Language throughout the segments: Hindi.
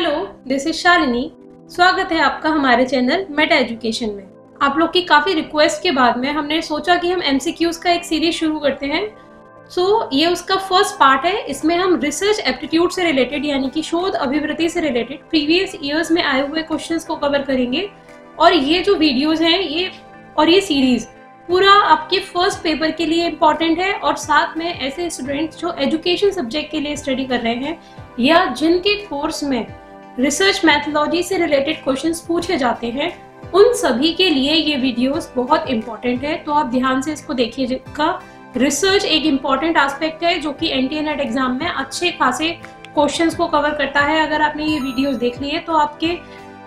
Hello, this is Shalini. स्वागत है आपका हमारे चैनल मेटा एजुकेशन में। आप लोग की काफ़ी रिक्वेस्ट के बाद में हमने सोचा कि हम एमसीक्यूज का एक सीरीज शुरू करते हैं। ये उसका फर्स्ट पार्ट है। इसमें हम रिसर्च एप्टीट्यूड से रिलेटेड यानी कि शोध अभिवृत्ति से रिलेटेड प्रीवियस ईयर्स में आए हुए क्वेश्चंस को कवर करेंगे। और ये जो वीडियोज हैं ये सीरीज पूरा आपके फर्स्ट पेपर के लिए इम्पॉर्टेंट है। और साथ में ऐसे स्टूडेंट्स जो एजुकेशन सब्जेक्ट के लिए स्टडी कर रहे हैं या जिनके कोर्स में रिसर्च मैथोलॉजी से रिलेटेड क्वेश्चंस पूछे जाते हैं, उन सभी के लिए ये वीडियोस बहुत इंपॉर्टेंट है। तो आप ध्यान से इसको देखिएगा। रिसर्च एक इम्पॉर्टेंट एस्पेक्ट है जो कि एनटीए नेट एग्जाम में अच्छे खासे क्वेश्चंस को कवर करता है। अगर आपने ये वीडियोस देख लिए तो आपके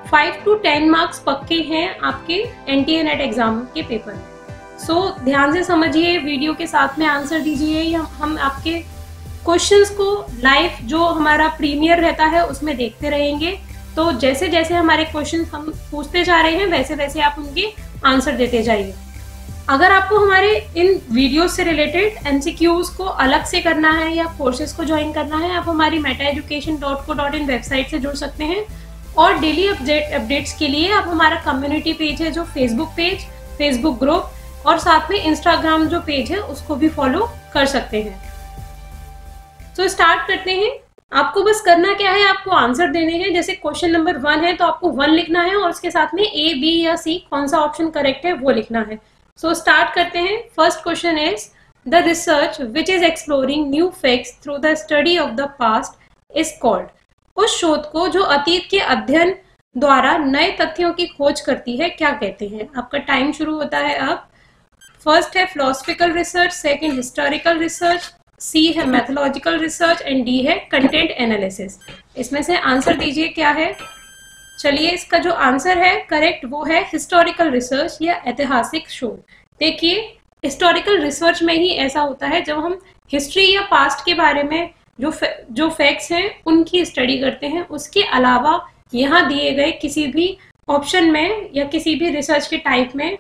5 to 10 मार्क्स पक्के हैं आपके एनटीए नेट एग्जाम के पेपर में। ध्यान से समझिए, वीडियो के साथ में आंसर दीजिए या हम आपके क्वेश्चंस को लाइव जो हमारा प्रीमियर रहता है उसमें देखते रहेंगे। तो जैसे जैसे हमारे क्वेश्चंस हम पूछते जा रहे हैं वैसे वैसे आप उनके आंसर देते जाइए। अगर आपको हमारे इन वीडियो से रिलेटेड एमसीक्यूज को अलग से करना है या कोर्सेज को ज्वाइन करना है, आप हमारी metaeducation.co.in वेबसाइट से जुड़ सकते हैं। और डेली अपडेट्स के लिए आप हमारा कम्युनिटी पेज है जो फेसबुक ग्रुप और साथ में इंस्टाग्राम जो पेज है उसको भी फॉलो कर सकते हैं। स्टार्ट करते हैं। आपको बस करना क्या है, आपको आंसर देने हैं। जैसे क्वेश्चन नंबर 1 है तो आपको 1 लिखना है और उसके साथ में A, B या C कौन सा ऑप्शन करेक्ट है वो लिखना है। स्टार्ट करते हैं। First question is the research which is exploring new facts through the study of the past is called. उस शोध को जो अतीत के अध्ययन द्वारा नए तथ्यों की खोज करती है क्या कहते हैं। आपका टाइम शुरू होता है अब। फर्स्ट है philosophical research, second historical research, C है मैथोलॉजिकल रिसर्च एंड डी है कंटेंट एनालिसिस। इसमें से आंसर दीजिए क्या है। चलिए, इसका जो आंसर है करेक्ट वो है हिस्टोरिकल रिसर्च या ऐतिहासिक शोध। देखिए, हिस्टोरिकल रिसर्च में ही ऐसा होता है जब हम हिस्ट्री या पास्ट के बारे में जो फैक्ट्स हैं उनकी स्टडी करते हैं। उसके अलावा यहाँ दिए गए किसी भी ऑप्शन में या किसी भी रिसर्च के टाइप में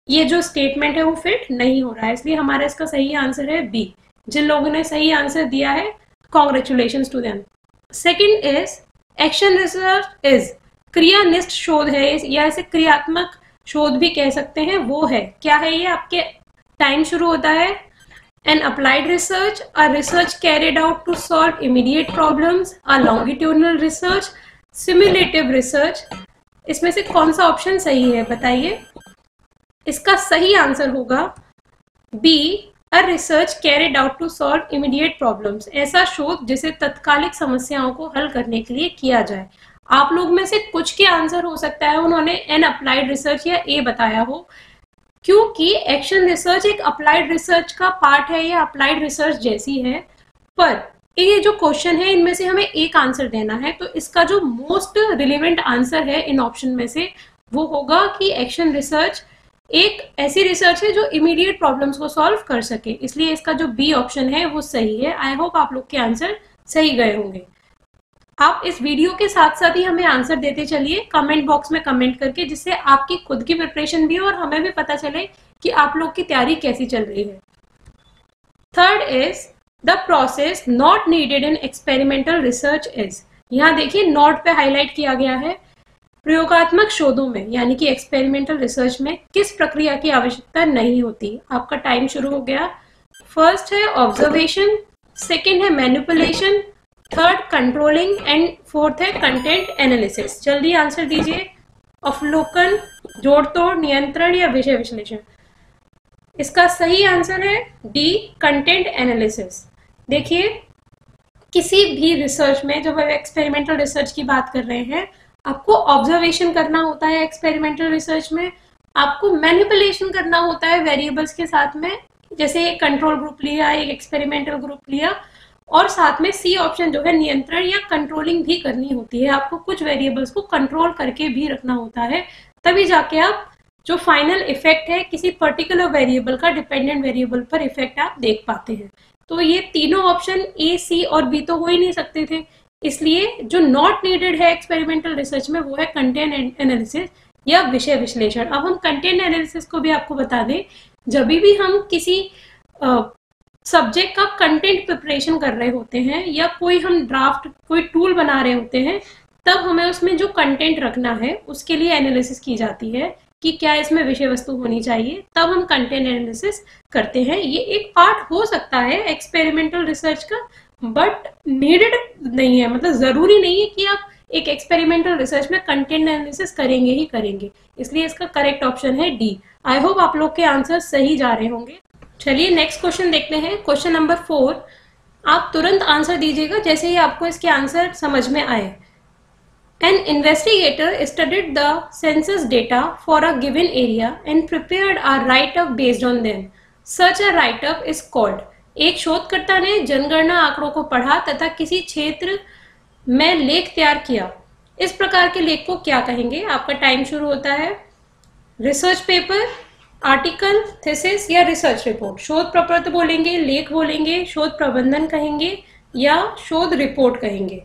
ये जो स्टेटमेंट है वो फिट नहीं हो रहा है। इसलिए हमारा इसका सही आंसर है बी। जिन लोगों ने सही आंसर दिया है, congratulations to them. Second is action research is क्रियानिष्ठ शोध है या इसे क्रियात्मक शोध भी कह सकते हैं। वो है क्या है ये। आपके टाइम शुरू होता है। An applied research, a research carried out to solve immediate problems, a longitudinal research, simulative research. इसमें से कौन सा ऑप्शन सही है बताइए। इसका सही आंसर होगा B, a research carried out to solve immediate problems. ऐसा शोध जिसे तत्कालिक समस्याओं को हल करने के लिए किया जाए। आप लोग में से कुछ के आंसर हो सकता है उन्होंने एन अप्लाइड रिसर्च या ए बताया हो, क्योंकि एक्शन रिसर्च एक अप्लाइड रिसर्च का पार्ट है या अप्लाइड रिसर्च जैसी है। पर ये जो क्वेश्चन है इनमें से हमें एक आंसर देना है, तो इसका जो मोस्ट रिलेवेंट आंसर है इन ऑप्शन में से वो होगा कि एक्शन रिसर्च एक ऐसी रिसर्च है जो इमीडिएट प्रॉब्लम्स को सॉल्व कर सके। इसलिए इसका जो बी ऑप्शन है वो सही है। आई होप आप लोग के आंसर सही गए होंगे। आप इस वीडियो के साथ साथ ही हमें आंसर देते चलिए कमेंट बॉक्स में कमेंट करके, जिससे आपकी खुद की प्रिपरेशन भी हो और हमें भी पता चले कि आप लोग की तैयारी कैसी चल रही है। Third is the process not needed in experimental research is. यहाँ देखिए नॉट पे हाईलाइट किया गया है। प्रयोगात्मक शोधों में यानी कि एक्सपेरिमेंटल रिसर्च में किस प्रक्रिया की आवश्यकता नहीं होती। आपका टाइम शुरू हो गया। फर्स्ट है ऑब्जर्वेशन, सेकंड है manipulation, third controlling and fourth है कंटेंट एनालिसिस। जल्दी आंसर दीजिए। अवलोकन, जोड़ तोड़, नियंत्रण या विषय विश्लेषण। इसका सही आंसर है डी, कंटेंट एनालिसिस। देखिए, किसी भी रिसर्च में जब हम एक्सपेरिमेंटल रिसर्च की बात कर रहे हैं, आपको ऑब्जर्वेशन करना होता है। एक्सपेरिमेंटल रिसर्च में आपको मैनिपुलेशन करना होता है वेरिएबल्स के साथ में, जैसे एक कंट्रोल ग्रुप लिया, एक एक्सपेरिमेंटल ग्रुप लिया, और साथ में सी ऑप्शन जो है नियंत्रण या कंट्रोलिंग भी करनी होती है। आपको कुछ वेरिएबल्स को कंट्रोल करके भी रखना होता है, तभी जाके आप जो फाइनल इफेक्ट है किसी पर्टिकुलर वेरिएबल का डिपेंडेंट वेरिएबल पर इफेक्ट आप देख पाते हैं। तो ये तीनों ऑप्शन ए, सी और बी तो हो ही नहीं सकते थे। इसलिए जो नॉट नीडेड है एक्सपेरिमेंटल रिसर्च में वो है कंटेंट एनालिसिस या विषय विश्लेषण। अब हम कंटेंट एनालिसिस को भी आपको बता दें, जब भी हम किसी सब्जेक्ट का कंटेंट प्रिपरेशन कर रहे होते हैं या कोई हम ड्राफ्ट कोई टूल बना रहे होते हैं, तब हमें उसमें जो कंटेंट रखना है उसके लिए एनालिसिस की जाती है कि क्या इसमें विषय वस्तु होनी चाहिए, तब हम कंटेंट एनालिसिस करते हैं। ये एक पार्ट हो सकता है एक्सपेरिमेंटल रिसर्च का, बट नीडेड नहीं है, मतलब ज़रूरी नहीं है कि आप एक एक्सपेरिमेंटल रिसर्च में कंटेंट एनालिसिस करेंगे ही करेंगे। इसलिए इसका करेक्ट ऑप्शन है डी। आई होप आप लोग के आंसर सही जा रहे होंगे। चलिए नेक्स्ट क्वेश्चन देखते हैं। क्वेश्चन नंबर 4, आप तुरंत आंसर दीजिएगा जैसे ही आपको इसके आंसर समझ में आए। An investigator studied the census data for a given area and prepared a write-up based on them. Such a write-up is called. एक शोधकर्ता ने जनगणना आंकड़ों को पढ़ा तथा किसी क्षेत्र में लेख तैयार किया। इस प्रकार के लेख को क्या कहेंगे? आपका टाइम शुरू होता है। रिसर्च पेपर, आर्टिकल, थीसिस या रिसर्च रिपोर्ट। शोध प्रपत्र बोलेंगे, लेख बोलेंगे, शोध प्रबंधन कहेंगे या शोध रिपोर्ट कहेंगे।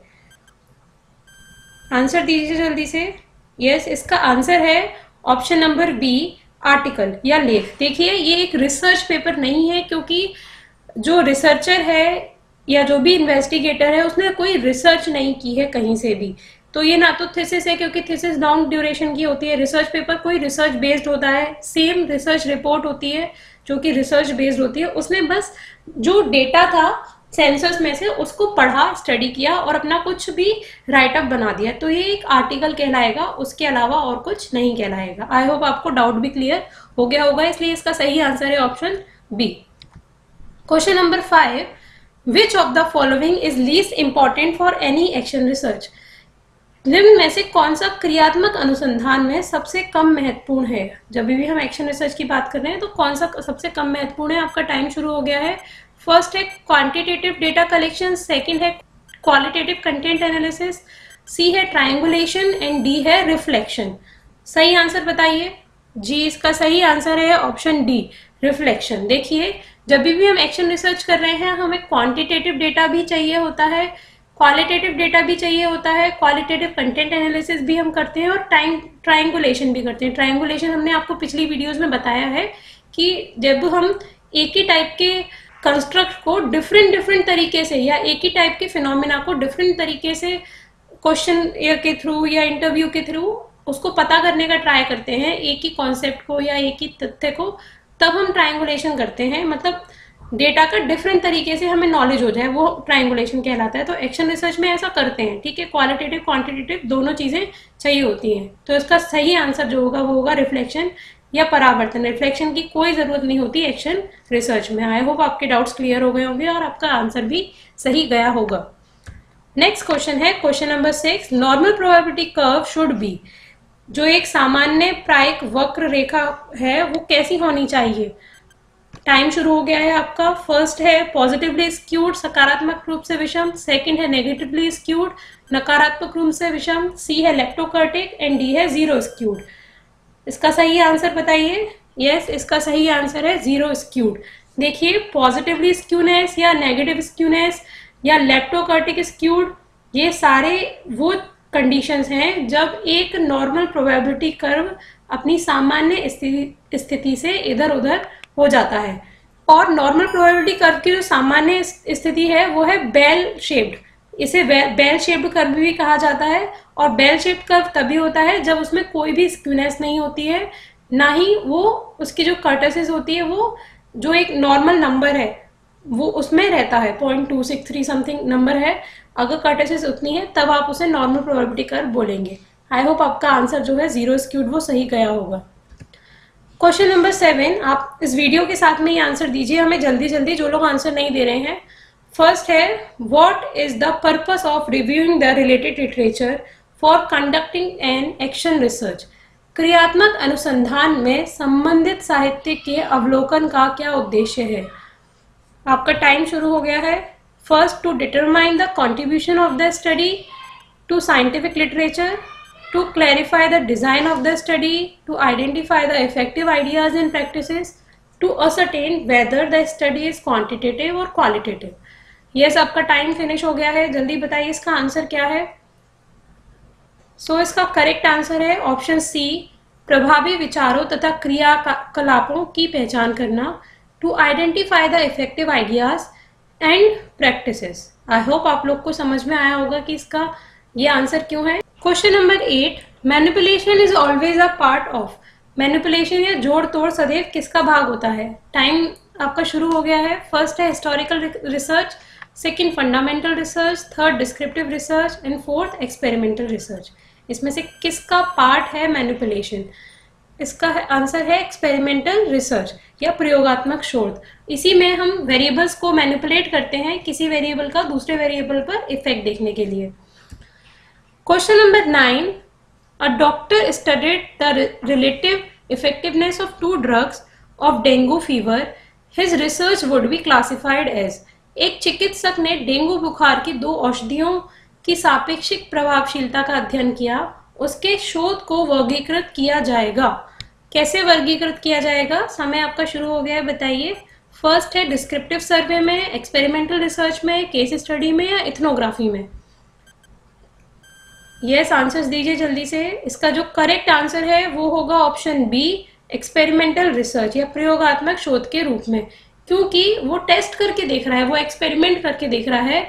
आंसर दीजिए जल्दी से। यस, इसका आंसर है ऑप्शन नंबर बी, आर्टिकल या लेख। देखिए ये एक रिसर्च पेपर नहीं है, क्योंकि जो रिसर्चर है या जो भी इन्वेस्टिगेटर है उसने कोई रिसर्च नहीं की है कहीं से भी। तो ये ना तो थीसिस है, क्योंकि थीसिस लॉन्ग ड्यूरेशन की होती है। रिसर्च पेपर कोई रिसर्च बेस्ड होता है। सेम रिसर्च रिपोर्ट होती है जो कि रिसर्च बेस्ड होती है। उसने बस जो डेटा था सेंसस में से उसको पढ़ा, स्टडी किया और अपना कुछ भी राइटअप बना दिया। तो ये एक आर्टिकल कहलाएगा, उसके अलावा और कुछ नहीं कहलाएगा। आई होप आपको डाउट भी क्लियर हो गया होगा। इसलिए इसका सही आंसर है option B. Question number 5, which of the following is least important for any action research? निम्न में से कौन सा क्रियात्मक अनुसंधान में सबसे कम महत्वपूर्ण है? जब भी हम एक्शन रिसर्च की बात कर रहे हैं तो कौन सा सबसे कम महत्वपूर्ण है? आपका टाइम शुरू हो गया है। फर्स्ट है क्वांटिटेटिव डेटा कलेक्शन, सेकंड है क्वालिटेटिव कंटेंट एनालिसिस, सी है ट्रायंगुलेशन एंड डी है रिफ्लेक्शन। सही आंसर बताइए जी। इसका सही आंसर है ऑप्शन डी, रिफ्लेक्शन। देखिए जब भी हम एक्शन रिसर्च कर रहे हैं हमें क्वांटिटेटिव डेटा भी चाहिए होता है, क्वालिटेटिव डेटा भी चाहिए होता है, क्वालिटेटिव कंटेंट एनालिसिस भी हम करते हैं और ट्रायंगुलेशन भी करते हैं। ट्रायंगुलेशन हमने आपको पिछली वीडियोस में बताया है कि जब हम एक ही टाइप के कंस्ट्रक्ट को डिफरेंट तरीके से या एक ही टाइप के फिनोमिना को डिफरेंट तरीके से क्वेश्चन के थ्रू या इंटरव्यू के थ्रू उसको पता करने का ट्राई करते हैं, एक ही कॉन्सेप्ट को या एक ही तथ्य को, तब हम ट्रायंगुलेशन करते हैं। मतलब डेटा का डिफरेंट तरीके से हमें नॉलेज हो जाए, वो ट्रायंगुलेशन कहलाता है। तो एक्शन रिसर्च में ऐसा करते हैं, ठीक है। क्वालिटेटिव क्वांटिटेटिव दोनों चीजें चाहिए होती हैं। तो इसका सही आंसर जो होगा वो होगा रिफ्लेक्शन या परावर्तन। रिफ्लेक्शन की कोई जरूरत नहीं होती एक्शन रिसर्च में। आई होप आपके डाउट्स क्लियर हो गए होंगे और आपका आंसर भी सही गया होगा। नेक्स्ट क्वेश्चन है question number 6, normal probability curve should be. जो एक सामान्य प्रायिक वक्र रेखा है वो कैसी होनी चाहिए? टाइम शुरू हो गया है आपका। फर्स्ट है पॉजिटिवली स्क्यूड, सकारात्मक रूप से विषम, सेकंड है नेगेटिवली स्क्यूड, नकारात्मक रूप से विषम, सी है लेप्टोकर्टिक एंड डी है जीरो स्क्यूड। इसका सही आंसर बताइए। यस, इसका सही आंसर है जीरो स्क्यूड। देखिए पॉजिटिवली स्क्यूनेस या नेगेटिव स्क्यूनेस या लेप्टोकर्टिक स्क्यूड, ये सारे वो कंडीशंस हैं जब एक नॉर्मल प्रोबेबिलिटी कर्व अपनी सामान्य स्थिति से इधर उधर हो जाता है। और नॉर्मल प्रोबेबिलिटी कर्व की जो सामान्य स्थिति है वो है बेल शेप्ड। इसे बेल शेप्ड कर्व भी कहा जाता है। और बेल शेप्ड कर्व तभी होता है जब उसमें कोई भी स्क्यूनेस नहीं होती है, ना ही वो उसकी जो कर्टसिस होती है वो जो एक नॉर्मल नंबर है वो उसमें रहता है, 0.263 समथिंग नंबर है। अगर कर्टसिस उतनी है तब आप उसे नॉर्मल प्रोबेबिलिटी कर्व बोलेंगे। आई होप आपका आंसर जो है जीरो स्क्यूड वो सही गया होगा। क्वेश्चन नंबर 7, आप इस वीडियो के साथ में ही आंसर दीजिए, हमें जल्दी जल्दी जो लोग आंसर नहीं दे रहे हैं। फर्स्ट है what is the purpose of reviewing the related literature for conducting an action research. क्रियात्मक अनुसंधान में संबंधित साहित्य के अवलोकन का क्या उद्देश्य है? आपका टाइम शुरू हो गया है। First, to determine the contribution of the study to scientific literature, to clarify the design of the study, to identify the effective ideas and practices, to ascertain whether the study is quantitative or qualitative. Yes, आपका टाइम फिनिश हो गया है, जल्दी बताइए इसका आंसर क्या है। इसका करेक्ट आंसर है ऑप्शन सी, प्रभावी विचारों तथा क्रियाकलापों की पहचान करना, to identify the effective ideas and practices. I hope आप लोग को समझ में आया होगा कि इसका ये आंसर क्यों है। Question number 8, manipulation is always a part of. Manipulation या जोड़ तोड़ सदैव किसका भाग होता है? टाइम आपका शुरू हो गया है। फर्स्ट है historical research, second fundamental research, third descriptive research and fourth experimental research. इसमें से किसका पार्ट है मैनिपुलेशन? इसका आंसर है एक्सपेरिमेंटल रिसर्च या प्रयोगात्मक शोध। इसी में हम वेरिएबल्स को मैनिपुलेट करते हैं किसी वेरिएबल का दूसरे वेरिएबल पर इफेक्ट देखने के लिए। Question number 9, a doctor studied the relative effectiveness of 2 drugs of dengue fever, his research would be classified as. एक चिकित्सक ने डेंगू बुखार की 2 औषधियों की सापेक्षिक प्रभावशीलता का अध्ययन किया, उसके शोध को वर्गीकृत किया जाएगा। कैसे वर्गीकृत किया जाएगा? समय आपका शुरू हो गया है, बताइए। फर्स्ट है डिस्क्रिप्टिव सर्वे में, एक्सपेरिमेंटल रिसर्च में, केस स्टडी में या इथनोग्राफी में? यस, आंसर्स दीजिए जल्दी से। इसका जो करेक्ट आंसर है वो होगा ऑप्शन बी, एक्सपेरिमेंटल रिसर्च या प्रयोगात्मक शोध के रूप में, क्योंकि वो टेस्ट करके देख रहा है, वो एक्सपेरिमेंट करके देख रहा है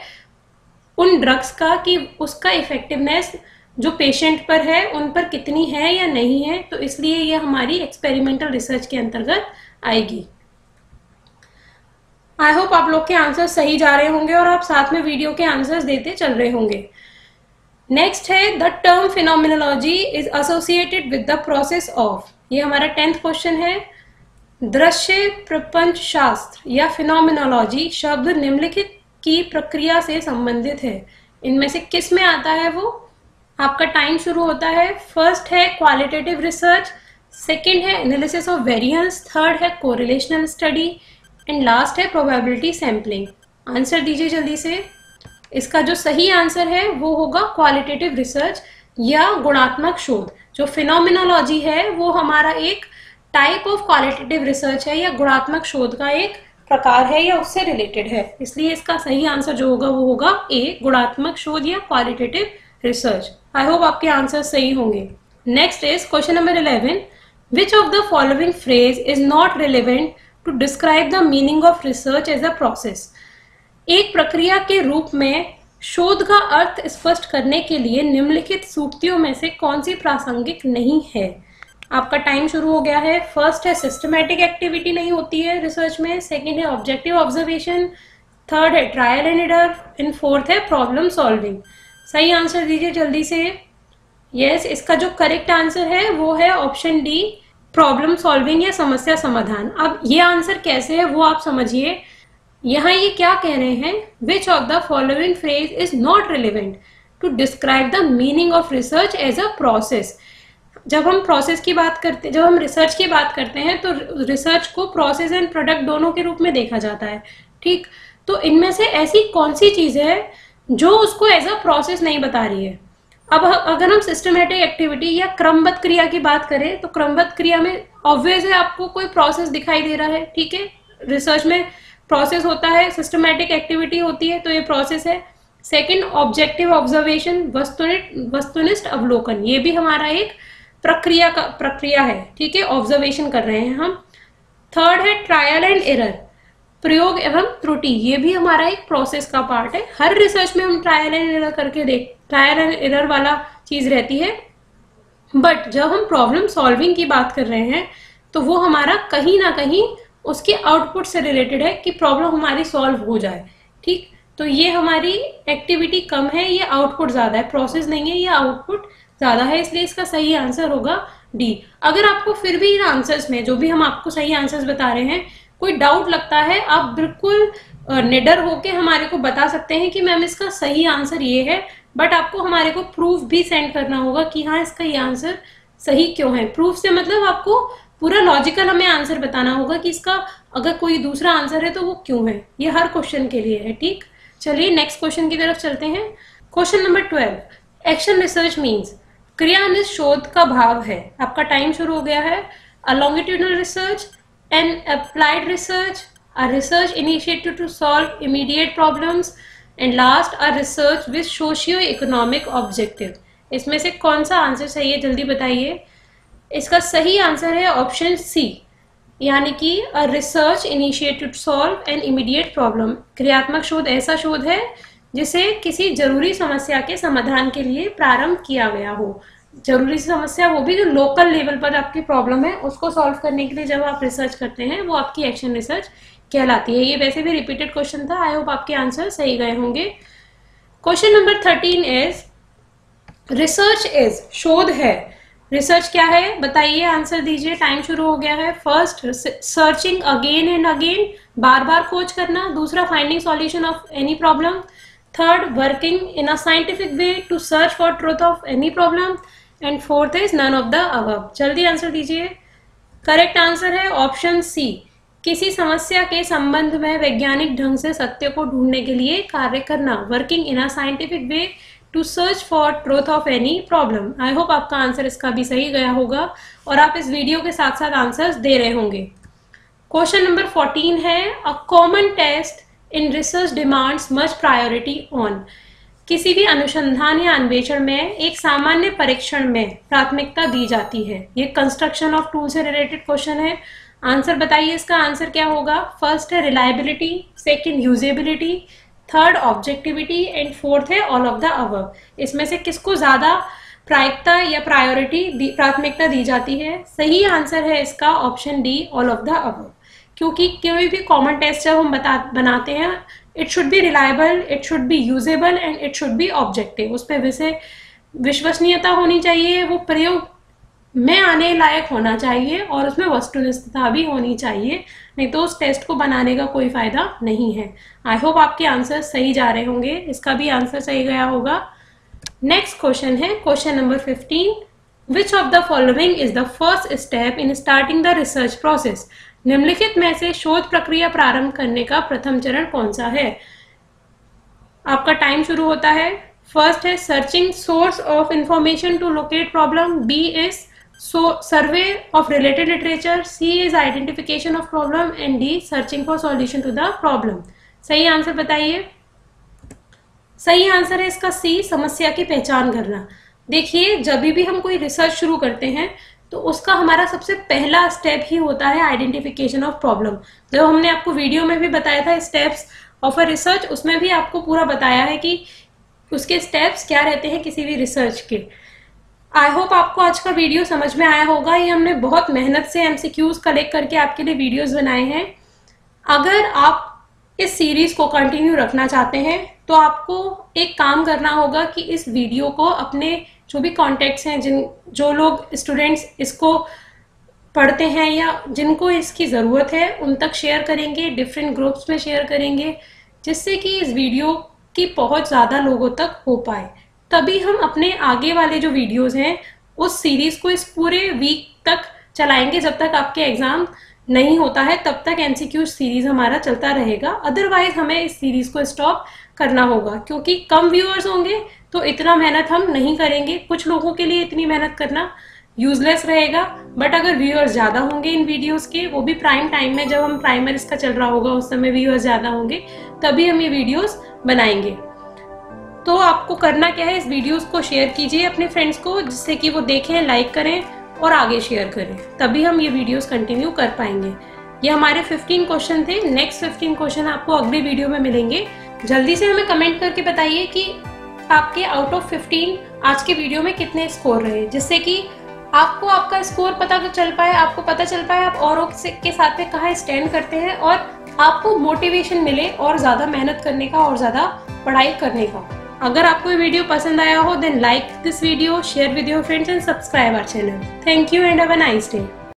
उन ड्रग्स का कि उसका इफेक्टिवनेस जो पेशेंट पर है उन पर कितनी है या नहीं है, तो इसलिए ये हमारी एक्सपेरिमेंटल रिसर्च के अंतर्गत आएगी। आई होप आप लोग के आंसर सही जा रहे होंगे और आप साथ में वीडियो के आंसर्स देते चल रहे होंगे। नेक्स्ट है the term phenomenology is associated with the process of. ये हमारा 10th क्वेश्चन है। दृश्य प्रपंच शास्त्र या फिनोमिनोलॉजी शब्द निम्नलिखित की प्रक्रिया से संबंधित है। इनमें से किस में आता है वो? आपका टाइम शुरू होता है। फर्स्ट है क्वालिटेटिव रिसर्च, सेकंड है एनालिसिस ऑफ वेरिएंस, थर्ड है कोरिलेशनल स्टडी एंड लास्ट है प्रोबेबिलिटी सैम्पलिंग। आंसर दीजिए जल्दी से। इसका जो सही आंसर है वो होगा क्वालिटेटिव रिसर्च या गुणात्मक शोध। जो फिनोमिनोलॉजी है वो हमारा एक टाइप ऑफ क्वालिटेटिव रिसर्च है या गुणात्मक शोध का एक प्रकार है या उससे रिलेटेड है, इसलिए इसका सही आंसर जो होगा वो होगा ए, गुणात्मक शोध या क्वालिटेटिव रिसर्च। आई होप आपके आंसर सही होंगे। Next is question number 11, which of the following phrase is not relevant to describe the meaning of research as a process. एक प्रक्रिया के रूप में शोध का अर्थ स्पष्ट करने के लिए निम्नलिखित सूक्तियों में से कौन सी प्रासंगिक नहीं है? आपका टाइम शुरू हो गया है। फर्स्ट है सिस्टमैटिक एक्टिविटी नहीं होती है रिसर्च में, सेकंड है ऑब्जेक्टिव ऑब्जर्वेशन, थर्ड है trial and error and fourth है प्रॉब्लम सॉल्विंग। सही आंसर दीजिए जल्दी से। यस, इसका जो करेक्ट आंसर है वो है ऑप्शन डी, प्रॉब्लम सॉल्विंग या समस्या समाधान। अब ये आंसर कैसे है वो आप समझिए। यहाँ ये क्या कह रहे हैं, which of the following phrase is not relevant to describe the meaning of research as a process. जब हम प्रोसेस की बात करते, जब हम रिसर्च की बात करते हैं तो रिसर्च को प्रोसेस एंड प्रोडक्ट दोनों के रूप में देखा जाता है, ठीक। तो इनमें से ऐसी कौन सी चीज है जो उसको एज अ प्रोसेस नहीं बता रही है? अब अगर हम सिस्टमेटिक एक्टिविटी या क्रमबद्ध क्रिया की बात करें तो क्रमबद्ध क्रिया में ऑब्वियस है आपको कोई प्रोसेस दिखाई दे रहा है, ठीक है। रिसर्च में प्रोसेस होता है, सिस्टमेटिक एक्टिविटी होती है, तो ये प्रोसेस है। सेकंड ऑब्जेक्टिव ऑब्जर्वेशन, वस्तुनिष्ठ अवलोकन, ये भी हमारा एक प्रक्रिया है, ठीक है, ऑब्जर्वेशन कर रहे हैं हम। थर्ड है ट्रायल एंड एरर, प्रयोग एवं त्रुटि, ये भी हमारा एक प्रोसेस का पार्ट है। हर रिसर्च में हम ट्रायल एंड एरर करके ट्रायल एंड एरर वाला चीज रहती है, बट जब हम प्रॉब्लम सॉल्विंग की बात कर रहे हैं तो वो हमारा कहीं ना कहीं उसके आउटपुट से रिलेटेड है कि प्रॉब्लम हमारी सॉल्व हो जाए, ठीक। तो ये हमारी एक्टिविटी कम है, ये आउटपुट ज्यादा है, प्रोसेस नहीं है, ये आउटपुट ज्यादा है, इसलिए इसका सही आंसर होगा डी। अगर आपको फिर भी इन आंसर्स में जो भी हम आपको सही आंसर्स बता रहे हैं कोई डाउट लगता है, आप बिल्कुल निडर होके हमारे को बता सकते हैं कि मैम इसका सही आंसर ये है, बट आपको हमारे को प्रूफ भी सेंड करना होगा कि हाँ इसका ये आंसर सही क्यों है। प्रूफ से मतलब आपको पूरा लॉजिकल हमें आंसर बताना होगा कि इसका अगर कोई दूसरा आंसर है तो वो क्यों है। ये हर क्वेश्चन के लिए है, ठीक। चलिए नेक्स्ट क्वेश्चन की तरफ चलते हैं। Question number 12, action research means, क्रियान्वित शोध का भाव है। आपका टाइम शुरू हो गया है। A longitudinal research, an applied research, a research initiated to solve immediate problems and last a research with socio economic objective. इसमें से कौन सा आंसर सही है, जल्दी बताइए। इसका सही आंसर है ऑप्शन सी, यानी कि a research initiated to solve an immediate problem. क्रियात्मक शोध ऐसा शोध है जिसे किसी जरूरी समस्या के समाधान के लिए प्रारंभ किया गया हो। जरूरी समस्या वो भी जो लोकल लेवल पर आपकी प्रॉब्लम है उसको सॉल्व करने के लिए जब आप रिसर्च करते हैं वो आपकी एक्शन रिसर्च कहलाती है। ये वैसे भी रिपीटेड क्वेश्चन था, आई होप आपके आंसर सही गए होंगे। Question number 13 is research is, शोध है। रिसर्च क्या है बताइए, आंसर दीजिए, टाइम शुरू हो गया है। First, searching again and again, बार बार खोज करना। दूसरा, finding solution of any problem. Third, working in a scientific way to search for truth of any problem. And fourth is none of the above. जल्दी आंसर दीजिए। करेक्ट आंसर है ऑप्शन सी, किसी समस्या के संबंध में वैज्ञानिक ढंग से सत्य को ढूंढने के लिए कार्य करना। Working in a scientific way to search for truth of any problem. I hope आपका आंसर इसका भी सही गया होगा और आप इस वीडियो के साथ साथ आंसर्स दे रहे होंगे। क्वेश्चन नंबर 14 है, a common test in research demands much priority on. किसी भी अनुसंधान या अन्वेषण में एक सामान्य परीक्षण में प्राथमिकता दी जाती है। ये कंस्ट्रक्शन ऑफ टूल से रिलेटेड क्वेश्चन है। आंसर बताइए, इसका आंसर क्या होगा। फर्स्ट है reliability, second usability, third objectivity and fourth है ऑल ऑफ द अबव। इसमें से किसको ज्यादा प्रायिकता या प्राथमिकता दी जाती है। सही आंसर है इसका option D, all of the above. क्योंकि कोई भी कॉमन टेस्ट जब हम बनाते हैं, it should be reliable, it should be usable and it should be objective. उस पर विश्वसनीयता होनी चाहिए, वो प्रयोग में आने लायक होना चाहिए और उसमें वस्तुनिष्ठता भी होनी चाहिए, नहीं तो उस टेस्ट को बनाने का कोई फायदा नहीं है। आई होप आपके आंसर सही जा रहे होंगे, इसका भी आंसर सही गया होगा। नेक्स्ट क्वेश्चन है question number 15, which of the following is the first step in starting the research process. निम्नलिखित में से शोध प्रक्रिया प्रारंभ करने का प्रथम चरण कौन सा है। आपका टाइम शुरू होता है। फर्स्ट है searching source of information to locate problem, B is survey of related literature, C is identification of problem and D searching for solution to the problem. सही आंसर बताइए। सही आंसर है इसका सी, समस्या की पहचान करना। देखिए, जब भी हम कोई रिसर्च शुरू करते हैं तो उसका हमारा सबसे पहला स्टेप ही होता है आइडेंटिफिकेशन ऑफ प्रॉब्लम। जब हमने आपको वीडियो में भी बताया था स्टेप्स ऑफ अ रिसर्च, उसमें भी आपको पूरा बताया है कि उसके स्टेप्स क्या रहते हैं किसी भी रिसर्च के। आई होप आपको आज का वीडियो समझ में आया होगा। ये हमने बहुत मेहनत से एमसीक्यूज कलेक्ट करके आपके लिए वीडियोस बनाए हैं। अगर आप इस सीरीज को कंटिन्यू रखना चाहते हैं तो आपको एक काम करना होगा कि इस वीडियो को अपने जो भी कॉन्टेक्ट्स हैं, जो लोग स्टूडेंट्स इसको पढ़ते हैं या जिनको इसकी ज़रूरत है, उन तक शेयर करेंगे, डिफरेंट ग्रुप्स में शेयर करेंगे, जिससे कि इस वीडियो की पहुंच ज़्यादा लोगों तक हो पाए। तभी हम अपने आगे वाले जो वीडियोस हैं उस सीरीज़ को इस पूरे वीक तक चलाएंगे। जब तक आपके एग्ज़ाम नहीं होता है तब तक एमसीक्यू सीरीज़ हमारा चलता रहेगा। अदरवाइज हमें इस सीरीज़ को स्टॉप करना होगा, क्योंकि कम व्यूअर्स होंगे तो इतना मेहनत हम नहीं करेंगे। कुछ लोगों के लिए इतनी मेहनत करना यूजलेस रहेगा, बट अगर व्यूअर्स ज़्यादा होंगे इन वीडियोस के, वो भी प्राइम टाइम में, जब हम प्राइमर इसका चल रहा होगा उस समय व्यूअर्स ज़्यादा होंगे, तभी हम ये वीडियोस बनाएंगे। तो आपको करना क्या है, इस वीडियोस को शेयर कीजिए अपने फ्रेंड्स को, जिससे कि वो देखें, लाइक करें और आगे शेयर करें, तभी हम ये वीडियोस कंटिन्यू कर पाएंगे। ये हमारे 15 क्वेश्चन थे। नेक्स्ट 15 क्वेश्चन आपको अगले वीडियो में मिलेंगे। जल्दी से हमें कमेंट करके बताइए कि आपके आउट ऑफ 15 आज के वीडियो में कितने स्कोर रहे, जिससे कि आपको आपका स्कोर पता चल पाए, आपको पता चल पाए आप औरों के साथ में कहाँ स्टैंड करते हैं और आपको मोटिवेशन मिले और ज़्यादा मेहनत करने का और ज़्यादा पढ़ाई करने का। अगर आपको ये वीडियो पसंद आया हो, then like this video, share with your friends and subscribe our channel. Thank you and have a nice day.